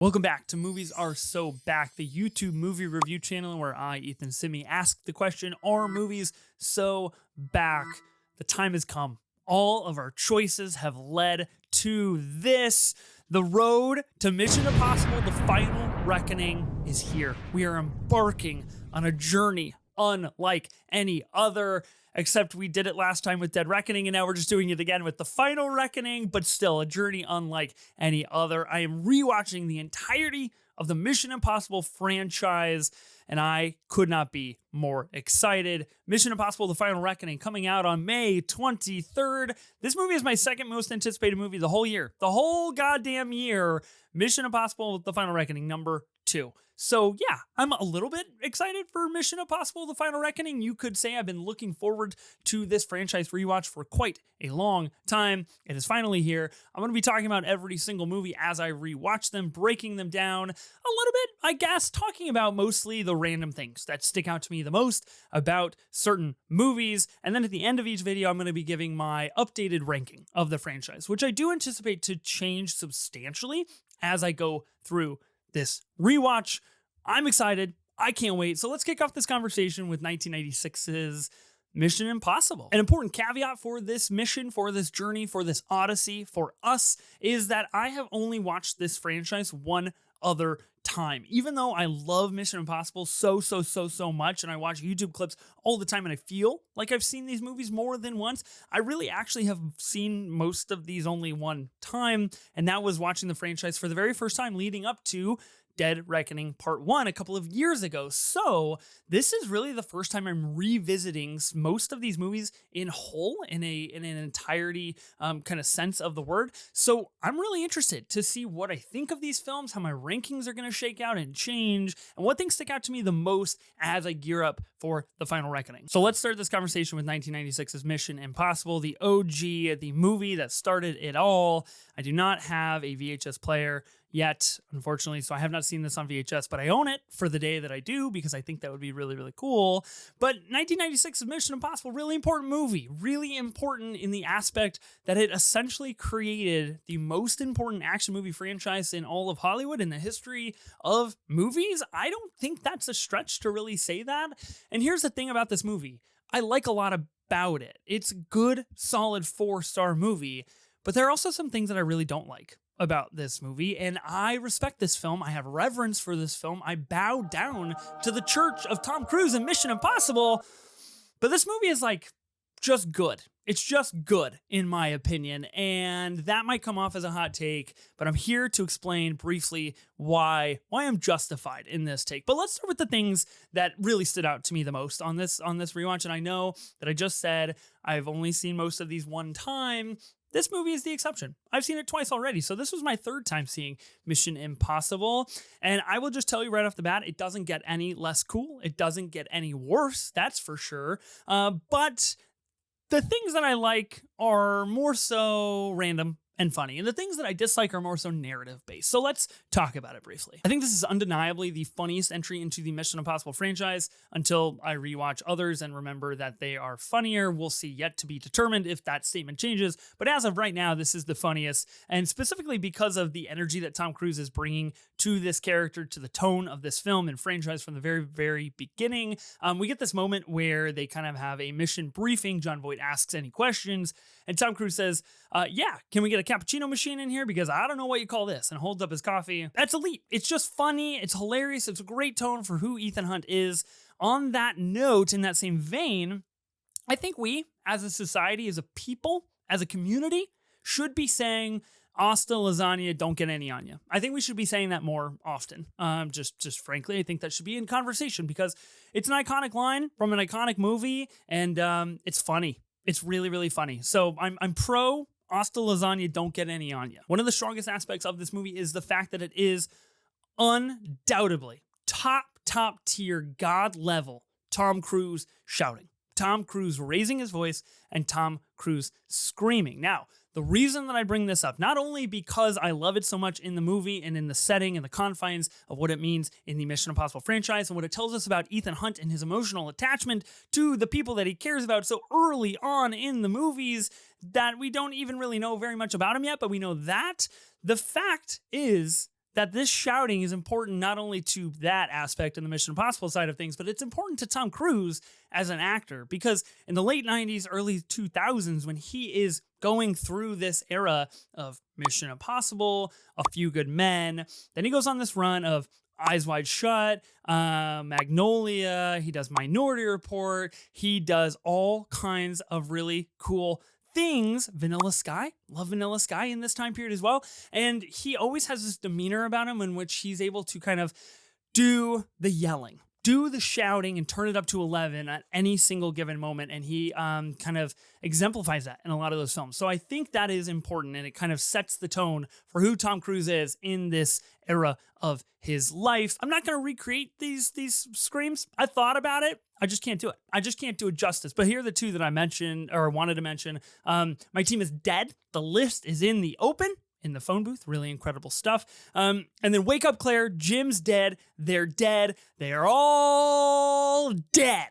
Welcome back to Movies Are So Back, the YouTube movie review channel where I, Ethan Simmie, ask the question, are movies so back? The time has come. All of our choices have led to this. The road to Mission Impossible, the final reckoning, is here. We are embarking on a journey unlike any other, except we did it last time with Dead Reckoning, and now we're just doing it again with the Final Reckoning, but still a journey unlike any other. I am rewatching the entirety of the Mission Impossible franchise, and I could not be more excited. Mission Impossible: The Final Reckoning coming out on May 23rd. This movie is my second most anticipated movie the whole year. The whole goddamn year. Mission Impossible: The Final Reckoning, number 2. So yeah, I'm a little bit excited for Mission Impossible: The Final Reckoning. You could say I've been looking forward to this franchise rewatch for quite a long time. It is finally here. I'm going to be talking about every single movie as I rewatch them, breaking them down a little bit, I guess, talking about mostly the random things that stick out to me the most about certain movies. And then at the end of each video, I'm going to be giving my updated ranking of the franchise, which I do anticipate to change substantially as I go through this rewatch. I'm excited. I can't wait. So let's kick off this conversation with 1996's Mission Impossible. An important caveat for this mission, for this journey, for this odyssey, for us, is that I have only watched this franchise one other time. Even though I love Mission Impossible so much, and I watch YouTube clips all the time, and I feel like I've seen these movies more than once, I really actually have seen most of these only one time, and that was watching the franchise for the very first time leading up to Dead Reckoning Part 1 a couple of years ago. So this is really the first time I'm revisiting most of these movies in whole, in an entirety kind of sense of the word. So I'm really interested to see what I think of these films, how my rankings are going to shake out and change, and what things stick out to me the most as I gear up for the Final Reckoning. So let's start this conversation with 1996's Mission Impossible, the OG, the movie that started it all. I do not have a VHS player yet, unfortunately, so I have not seen this on VHS, but I own it for the day that I do because I think that would be really, really cool. But 1996's Mission Impossible, really important movie, really important in the aspect that it essentially created the most important action movie franchise in all of Hollywood in the history of movies. I don't think that's a stretch to really say that. And here's the thing about this movie. I like a lot about it. It's a good, solid 4-star movie, but there are also some things that I really don't like about this movie, and I respect this film. I have reverence for this film. I bow down to the church of Tom Cruise and Mission Impossible, but this movie is like just good. It's just good, in my opinion, and that might come off as a hot take, but I'm here to explain briefly why I'm justified in this take. But let's start with the things that really stood out to me the most on this rewatch, and I know that I just said I've only seen most of these one time. This movie is the exception. I've seen it twice already, so this was my third time seeing Mission Impossible, and I will just tell you right off the bat, it doesn't get any less cool. It doesn't get any worse, that's for sure, but the things that I like are more so random and funny, and the things that I dislike are more so narrative-based. So let's talk about it briefly. I think this is undeniably the funniest entry into the Mission Impossible franchise until I rewatch others and remember that they are funnier. We'll see, yet to be determined if that statement changes, but as of right now, this is the funniest, and specifically because of the energy that Tom Cruise is bringing to this character, to the tone of this film and franchise from the very, very beginning. We get this moment where they kind of have a mission briefing. John Voight asks any questions, and Tom Cruise says, yeah, can we get a cappuccino machine in here? Because I don't know what you call this, and holds up his coffee. That's elite. It's just funny. It's hilarious. It's a great tone for who Ethan Hunt is. On that note, in that same vein, I think we, as a society, as a people, as a community, should be saying, "Hasta lasagna, don't get any on you." I think we should be saying that more often. Just frankly, I think that should be in conversation because it's an iconic line from an iconic movie, and it's funny. It's really, really funny. So I'm pro hasta lasagna, don't get any on you. One of the strongest aspects of this movie is the fact that it is undoubtedly top tier, God level Tom Cruise shouting, Tom Cruise raising his voice, and Tom Cruise screaming. Now, the reason that I bring this up, not only because I love it so much in the movie and in the setting and the confines of what it means in the Mission Impossible franchise and what it tells us about Ethan Hunt and his emotional attachment to the people that he cares about so early on in the movies that we don't even really know very much about him yet, but we know that. The fact is that this shouting is important not only to that aspect in the Mission Impossible side of things, but it's important to Tom Cruise as an actor, because in the late 90s, early 2000s, when he is going through this era of Mission Impossible, A Few Good Men, then he goes on this run of Eyes Wide Shut, Magnolia, he does Minority Report, he does all kinds of really cool things. Vanilla Sky, love Vanilla Sky in this time period as well. And he always has this demeanor about him in which he's able to kind of do the yelling, do the shouting, and turn it up to 11 at any single given moment. And he kind of exemplifies that in a lot of those films. So I think that is important, and it kind of sets the tone for who Tom Cruise is in this era of his life. I'm not going to recreate these screams. I thought about it. I just can't do it. I just can't do it justice. But here are the two that I mentioned or wanted to mention. My Team is Dead. The list is in the open, in the phone booth. Really incredible stuff. And then Wake Up Claire, Jim's dead. They're dead. They are all dead.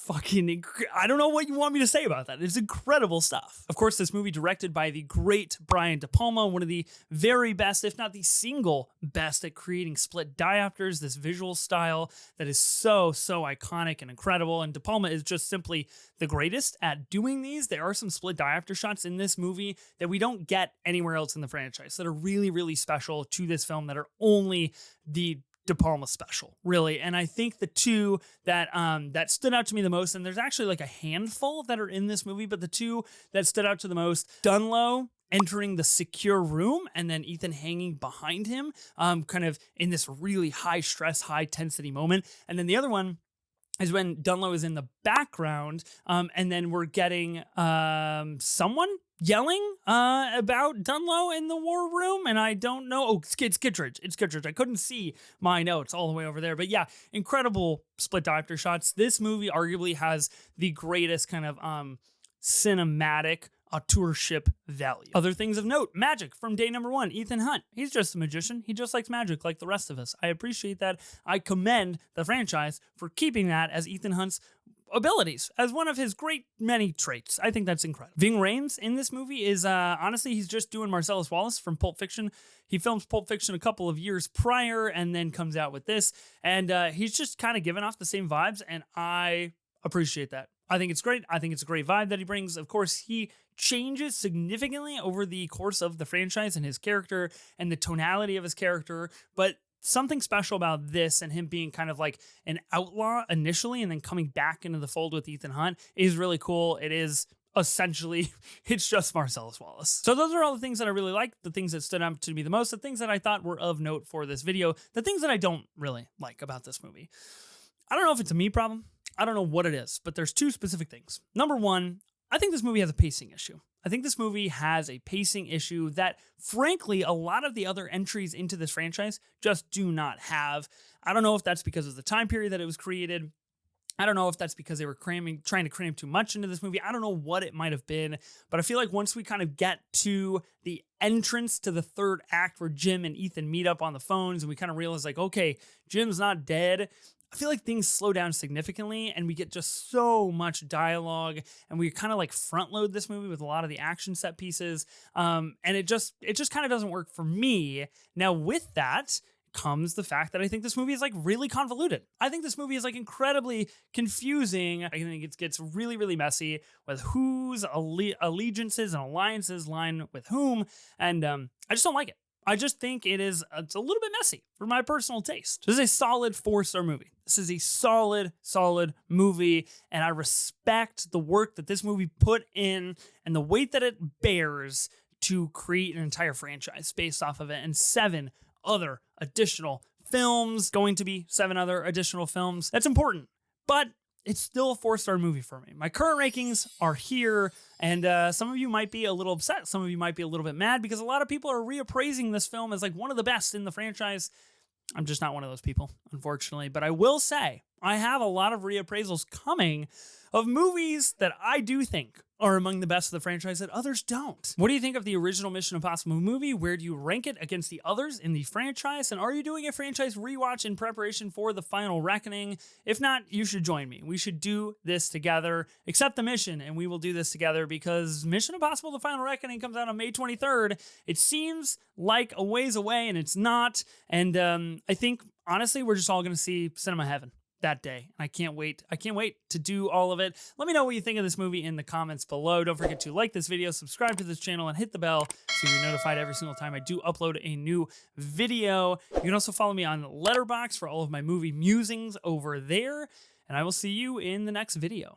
I don't know what you want me to say about that. It's incredible stuff. Of course, this movie directed by the great Brian DePalma, one of the very best, if not the single best at creating split diopters, this visual style that is so iconic and incredible. And DePalma is just simply the greatest at doing these. There are some split diopter shots in this movie that we don't get anywhere else in the franchise that are really special to this film, that are only the DePalma special, really. And I think the two that that stood out to me the most, and there's actually like a handful that are in this movie, but the two that stood out to the most, Dunlow entering the secure room and then Ethan hanging behind him, kind of in this really high stress, high intensity moment. And then the other one is when Dunlow is in the background, and then we're getting someone yelling about Dunlow in the war room, and I don't know. Oh, it's Kittredge. It's Kittredge. I couldn't see my notes all the way over there, but yeah, incredible split diopter shots. This movie arguably has the greatest kind of cinematic auteurship value. Other things of note: magic from day number one. Ethan Hunt, he's just a magician. He just likes magic like the rest of us. I appreciate that. I commend the franchise for keeping that as Ethan Hunt's abilities, as one of his great many traits. I think that's incredible. Ving Rhames in this movie is honestly, he's just doing Marcellus Wallace from Pulp Fiction. He films Pulp Fiction a couple of years prior and then comes out with this, and he's just kind of giving off the same vibes, and I appreciate that. I think it's great. I think it's a great vibe that he brings. Of course, he changes significantly over the course of the franchise and his character and the tonality of his character, but something special about this and him being kind of like an outlaw initially and then coming back into the fold with Ethan Hunt is really cool. It is essentially, it's just Marcellus Wallace. So those are all the things that I really like, the things that stood out to me the most, the things that I thought were of note for this video, the things that I don't really like about this movie. I don't know if it's a me problem. I don't know what it is, but there's two specific things. Number one, I think this movie has a pacing issue. I think this movie has a pacing issue that, frankly, a lot of the other entries into this franchise just do not have. I don't know if that's because of the time period that it was created. I don't know if that's because they were trying to cram too much into this movie. I don't know what it might have been, but I feel like once we kind of get to the entrance to the third act where Jim and Ethan meet up on the phones and we kind of realize like, okay, Jim's not dead, I feel like things slow down significantly and we get just so much dialogue and we kind of like front load this movie with a lot of the action set pieces. And it just kind of doesn't work for me. Now with that comes the fact that I think this movie is like really convoluted. I think this movie is like incredibly confusing. I think it gets really messy with whose allegiances and alliances line with whom. And I just don't like it. I just think it's a little bit messy for my personal taste. This is a solid 4-star movie. This is a solid movie, and I respect the work that this movie put in and the weight that it bears to create an entire franchise based off of it, and 7 other additional films, going to be 7 other additional films. That's important, but it's still a 4-star movie for me. My current rankings are here, and some of you might be a little upset. Some of you might be a little bit mad because a lot of people are reappraising this film as like one of the best in the franchise. I'm just not one of those people, unfortunately. But I will say, I have a lot of reappraisals coming of movies that I do think are among the best of the franchise that others don't. What do you think of the original Mission Impossible movie? Where do you rank it against the others in the franchise? And are you doing a franchise rewatch in preparation for The Final Reckoning? If not, you should join me. We should do this together. Accept the mission, and we will do this together because Mission Impossible The Final Reckoning comes out on May 23rd. It seems like a ways away, and it's not. And I think, honestly, we're just all going to see Cinema Heaven that day. I can't wait. I can't wait to do all of it. Let me know what you think of this movie in the comments below. Don't forget to like this video, subscribe to this channel, and hit the bell so you're notified every single time I do upload a new video. You can also follow me on Letterboxd for all of my movie musings over there, and I will see you in the next video.